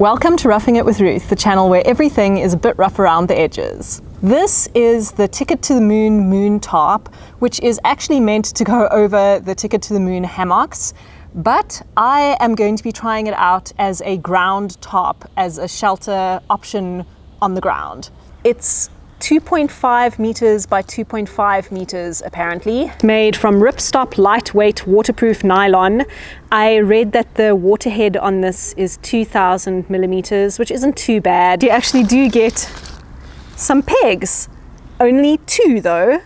Welcome to Roughing It with Ruth, the channel where everything is a bit rough around the edges. This is the Ticket to the Moon tarp, which is actually meant to go over the Ticket to the Moon hammocks, but I am going to be trying it out as a ground tarp, as a shelter option on the ground. It's 2.5 meters by 2.5 meters apparently. Made from ripstop lightweight waterproof nylon. I read that the waterhead on this is 2000 millimeters, which isn't too bad. You actually do get some pegs. Only 2 though.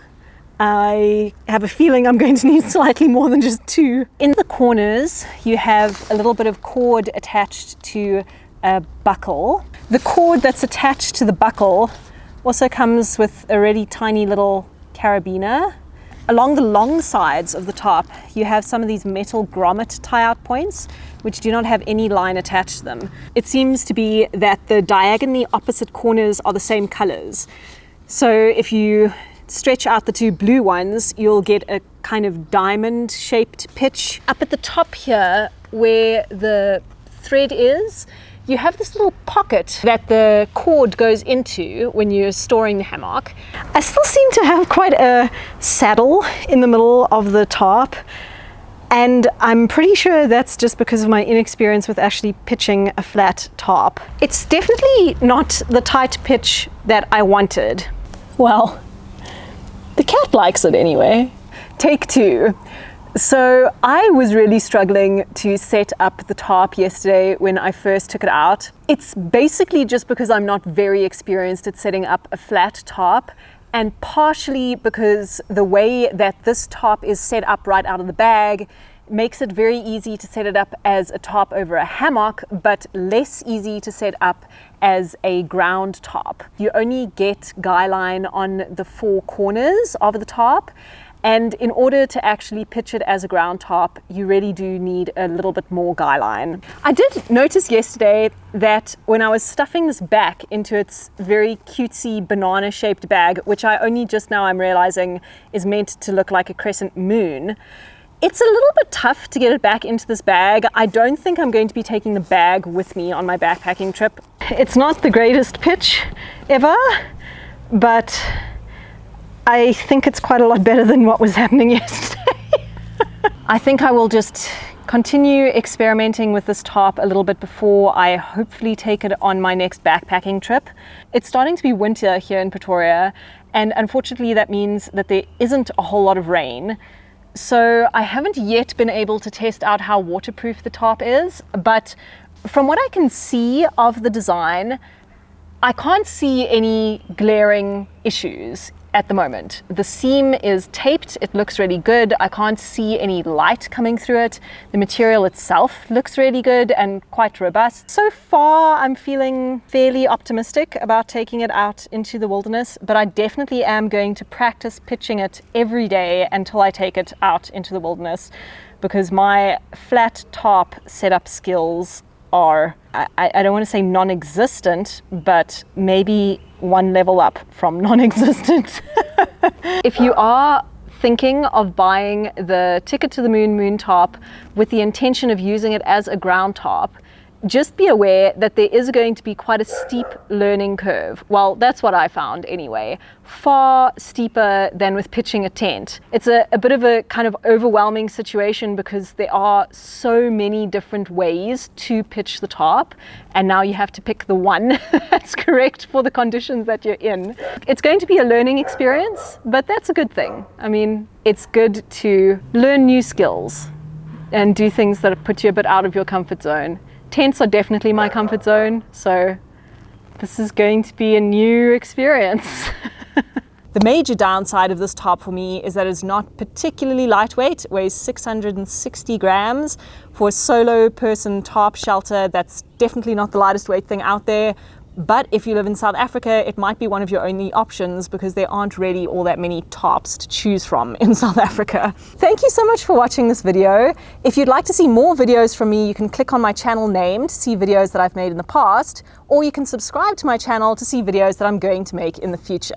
I have a feeling I'm going to need slightly more than just 2. In the corners, you have a little bit of cord attached to a buckle. The cord that's attached to the buckle also comes with a really tiny little carabiner. Along the long sides of the tarp, you have some of these metal grommet tie-out points, which do not have any line attached to them. It seems to be that the diagonally opposite corners are the same colors. So if you stretch out the 2 blue ones, you'll get a kind of diamond-shaped pitch. Up at the top here, where the thread is, you have this little pocket that the cord goes into when you're storing the hammock. I still seem to have quite a saddle in the middle of the tarp, and I'm pretty sure that's just because of my inexperience with actually pitching a flat tarp. It's definitely not the tight pitch that I wanted. Well, the cat likes it anyway. Take 2. So I was really struggling to set up the tarp yesterday when I first took it out. It's basically just because I'm not very experienced at setting up a flat tarp, and partially because the way that this tarp is set up right out of the bag makes it very easy to set it up as a tarp over a hammock, but less easy to set up as a ground tarp. You only get guy line on the 4 corners of the tarp, and in order to actually pitch it as a ground tarp, you really do need a little bit more guy line. I did notice yesterday that when I was stuffing this back into its very cutesy banana-shaped bag, which I only just now I'm realizing is meant to look like a crescent moon, it's a little bit tough to get it back into this bag. I don't think I'm going to be taking the bag with me on my backpacking trip. It's not the greatest pitch ever, but I think it's quite a lot better than what was happening yesterday. I think I will just continue experimenting with this tarp a little bit before I hopefully take it on my next backpacking trip. It's starting to be winter here in Pretoria, and unfortunately that means that there isn't a whole lot of rain. So I haven't yet been able to test out how waterproof the tarp is, but from what I can see of the design, I can't see any glaring issues at the moment. The seam is taped, it looks really good. I can't see any light coming through it. The material itself looks really good and quite robust. So far, I'm feeling fairly optimistic about taking it out into the wilderness, but I definitely am going to practice pitching it every day until I take it out into the wilderness, because my flat tarp setup skills are, I don't want to say non-existent, but maybe 1 level up from non-existent. If you are thinking of buying the Ticket to the Moon tarp with the intention of using it as a ground tarp, just be aware that there is going to be quite a steep learning curve. Well, that's what I found anyway. Far steeper than with pitching a tent. It's a bit of a kind of overwhelming situation because there are so many different ways to pitch the tarp, and now you have to pick the one that's correct for the conditions that you're in. It's going to be a learning experience, but that's a good thing. I mean, it's good to learn new skills and do things that put you a bit out of your comfort zone. Tents are definitely my comfort zone, so this is going to be a new experience. The major downside of this tarp for me is that it's not particularly lightweight. It weighs 660 grams. For a solo person tarp shelter, that's definitely not the lightest weight thing out there. But if you live in South Africa, it might be one of your only options because there aren't really all that many tarps to choose from in South Africa. Thank you so much for watching this video. If you'd like to see more videos from me, you can click on my channel name to see videos that I've made in the past, or you can subscribe to my channel to see videos that I'm going to make in the future.